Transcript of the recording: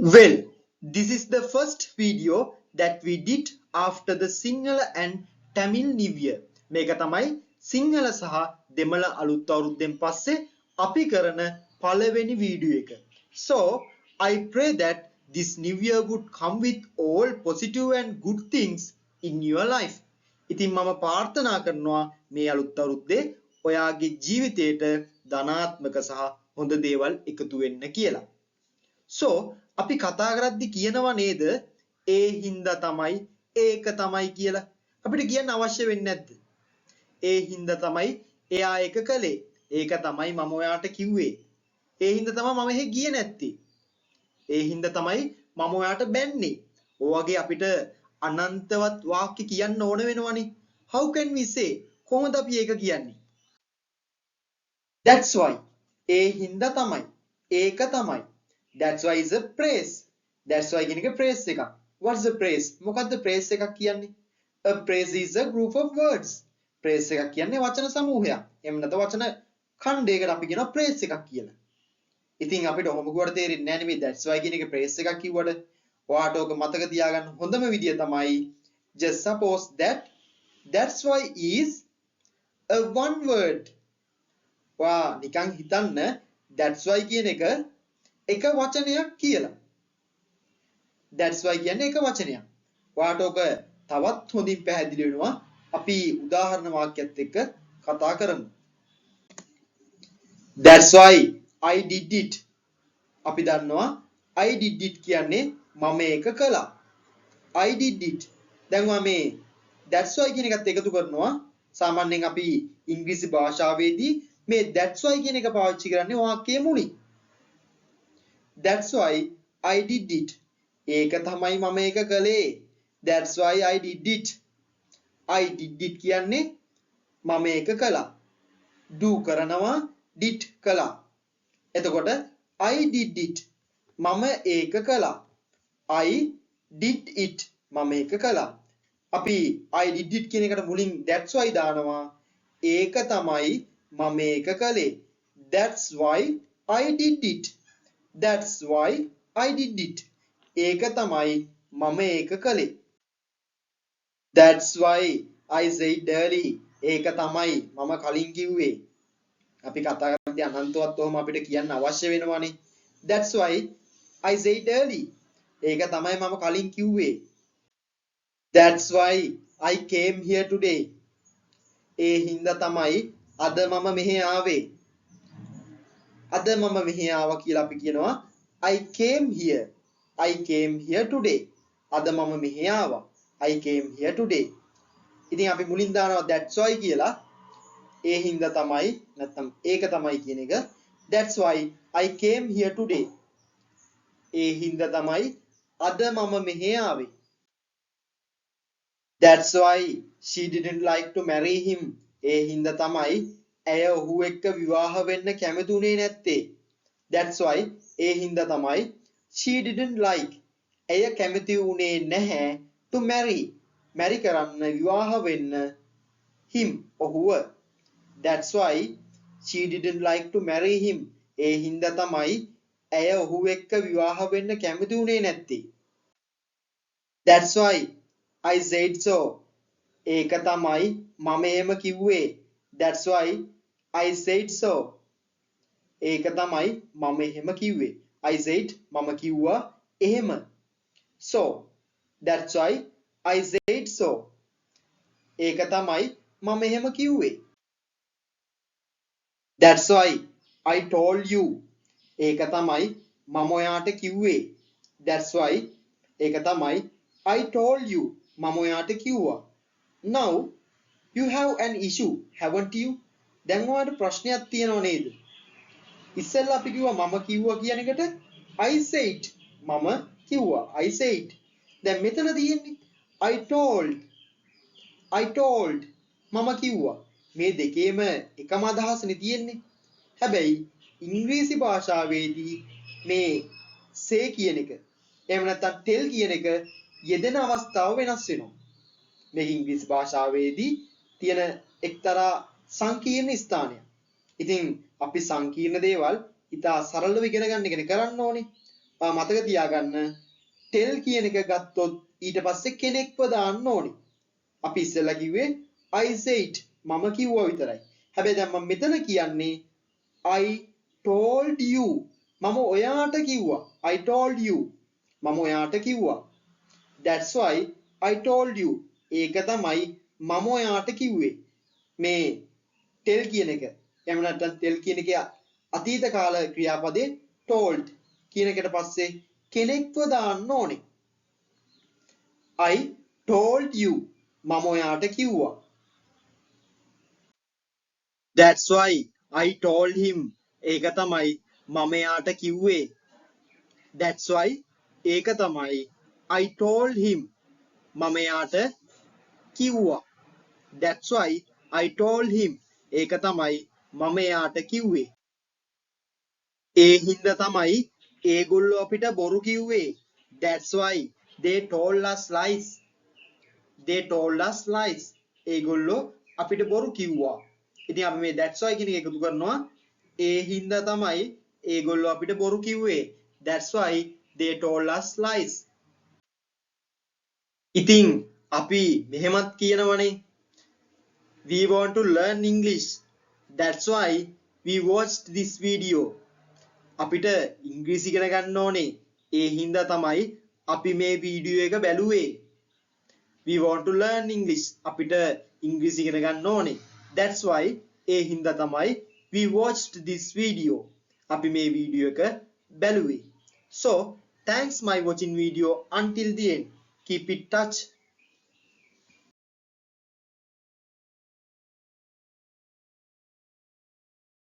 Well, this is the first video that we did after the Sinhala and Tamil New Year. මේක තමයි සිංහල සහ දෙමළ අලුත් අවුරුද්දෙන් පස්සේ අපි කරන පළවෙනි වීඩියෝ එක. So, I pray that this new year would come with all positive and good things in your life. ඉතින් මම ප්‍රාර්ථනා කරනවා මේ අලුත් අවුරුද්දේ ඔයාගේ ජීවිතයට ධනාත්මක සහ හොඳ දේවල් එකතු වෙන්න කියලා. So, අපි කතා කරද්දි කියනවා නේද ඒ හින්දා තමයි ඒක තමයි කියලා. අපිට කියන්න අවශ්‍ය වෙන්නේ නැද්ද? ඒ හින්දා තමයි එයා ඒක කළේ. ඒක තමයි මම ඔයාට කිව්වේ. ඒ හින්දා තමයි මම එහෙ ගියේ නැත්තේ. ඒ හින්දා තමයි මම ඔයාට බැන්නේ. ඔයගේ අපිට අනන්තවත් වාක්‍ය කියන්න ඕන වෙනවනේ. How can we say? කොහොමද අපි ඒක කියන්නේ? That's why. ඒ හින්දා තමයි. ඒක තමයි. That's why is a praise. That's why කියන එක praise එකක්. What's the praise? මොකද්ද praise එකක් කියන්නේ? A praise is a group of words. praise එකක් කියන්නේ වචන සමූහයක්. එහෙම නැත්නම් වචන ඛණ්ඩයකට අපි කියනවා praise එකක් කියලා. ඉතින් අපිට ඔහොම කිව්වට තේරෙන්නේ නැහැ නෙමෙයි. That's why කියන එක praise එකක් කිව්වට. ඔයාට ඕක මතක තියාගන්න හොඳම විදිය තමයි just suppose that that's why is a one word. වා නිකන් හිතන්න that's why කියන එක එක වචනයක් කියලා. That's why කියන්නේ එක වචනයක්. ඔයාට ඔක තවත් හොඳින් පැහැදිලි වෙනවා අපි උදාහරණ වාක්‍යයත් එක්ක කතා කරමු. That's why I did it. අපි දන්නවා I did it කියන්නේ මම ඒක කළා. I did it. දැන් මේ that's why කියන එකත් එකතු කරනවා. සාමාන්‍යයෙන් අපි ඉංග්‍රීසි භාෂාවේදී මේ that's why කියන එක පාවිච්චි කරන්නේ වාක්‍යයේ මුලින්. That's why I did it. ඒක තමයි මම ඒක කළේ. That's why I did it. I did it කියන්නේ මම ඒක කළා. do කරනවා did කළා. එතකොට I did it. මම ඒක කළා. I did it. මම ඒක කළා. අපි I did it කියන එකට මුලින් that's why දානවා. ඒක තමයි මම ඒක කළේ. That's why I did it. That's why I did it. ඒක තමයි මම ඒක කළේ. That's why I said early. ඒක තමයි මම කලින් කිව්වේ. අපි කතා කරද්දී අනන්තවත් ඔහොම අපිට කියන්න අවශ්‍ය වෙනවනේ. That's why I said early. ඒක තමයි මම කලින් කිව්වේ. That's why I came here today. ඒ හින්දා තමයි අද මම මෙහෙ ආවේ. අද මම මෙහෙ ආවා කියලා අපි කියනවා I came here. I came here today. අද මම මෙහෙ ආවා. I came here today. ඉතින් අපි මුලින් දානවා that's why කියලා. ඒ හින්දා තමයි නැත්නම් ඒක තමයි කියන එක. That's why I came here today. ඒ හින්දා තමයි අද මම මෙහෙ ආවේ. That's why she didn't like to marry him. ඒ හින්දා තමයි ඇය ඔහු එක්ක විවාහ වෙන්න කැමති උනේ නැත්තේ. That's why ඒ හින්දා තමයි she didn't like. ඇය කැමති උනේ නැහැ to marry කරන්න විවාහ වෙන්න him ඔහුව. That's why she didn't like to marry him. ඒ හින්දා තමයි ඇය ඔහු එක්ක විවාහ වෙන්න කැමති උනේ නැත්තේ. That's why I said so. ඒක තමයි මම එහෙම කිව්වේ. That's why I said so. ඒක තමයි මම එහෙම කිව්වේ. I said මම කිව්වා එහෙම. So that's why I said so. ඒක තමයි මම එහෙම කිව්වේ. That's why I told you. ඒක තමයි මම ඔයාට කිව්වේ. That's why ඒක තමයි I told you. මම ඔයාට කිව්වා. Now you have an issue, haven't you? දැන් ඔයාට ප්‍රශ්නයක් තියෙනව නේද? ඉස්සෙල්ලා අපි කිව්වා මම කිව්වා කියන එකට I said. මම කිව්වා. I said. දැන් මෙතන තියෙන්නේ I told. මම කිව්වා. මේ දෙකේම එකම අදහසනේ තියෙන්නේ. හැබැයි ඉංග්‍රීසි භාෂාවේදී මේ say කියන එක එහෙම නැත්නම් tell කියන එක යෙදෙන අවස්ථාව වෙනස් වෙනවා. මේ ඉංග්‍රීසි භාෂාවේදී තියෙන එක්තරා සංකීර්ණ ස්ථානයක්. ඉතින් අපි සංකීර්ණ දේවල් ඉතා සරලව ඉගෙන ගන්න එකනේ කරන්න ඕනේ. මතක තියාගන්න tell කියන එක ගත්තොත් ඊට පස්සේ කෙනෙක්ව දාන්න ඕනේ. අපි ඉස්සෙල්ලා කිව්වේ I said මම කිව්වා විතරයි. හැබැයි දැන් මම මෙතන කියන්නේ I told you මම ඔයාට කිව්වා. I told you මම ඔයාට කිව්වා. That's why I told you ඒක තමයි මම ඔයාට කිව්වේ. මේ tell කියන එක. එහෙම නැත්නම් tell කියන එකේ අතීත කාල ක්‍රියාපදේ told කියන එකට පස්සේ කෙනෙක්ව දාන්න ඕනේ. I told you මම ඔයාට කිව්වා. That's why I told him ඒක තමයි මම එයාට කිව්වේ. That's why ඒක තමයි I told him මම එයාට කිව්වා. That's why I told him ඒක තමයි මම එයාට කිව්වේ. ඒ හින්දා තමයි ඒගොල්ලෝ අපිට බොරු කිව්වේ. That's why they told us lies. They told us lies. ඒගොල්ලෝ අපිට බොරු කිව්වා. ඉතින් අපි මේ that's why කියන එක එකතු කරනවා. ඒ හින්දා තමයි ඒගොල්ලෝ අපිට බොරු කිව්වේ. That's why they told us lies. ඉතින් අපි මෙහෙමත් කියනවනේ. We want to learn English. That's why we watched this video. අපිට ඉංග්‍රීසි ඉගෙන ගන්න ඕනේ. ඒ හින්දා තමයි අපි මේ වීඩියෝ එක බැලුවේ. We want to learn English. අපිට ඉංග්‍රීසි ඉගෙන ගන්න ඕනේ. That's why ඒ හින්දා තමයි we watched this video. අපි මේ වීඩියෝ එක බැලුවේ. So, thanks my watching video until the end. Keep it touch.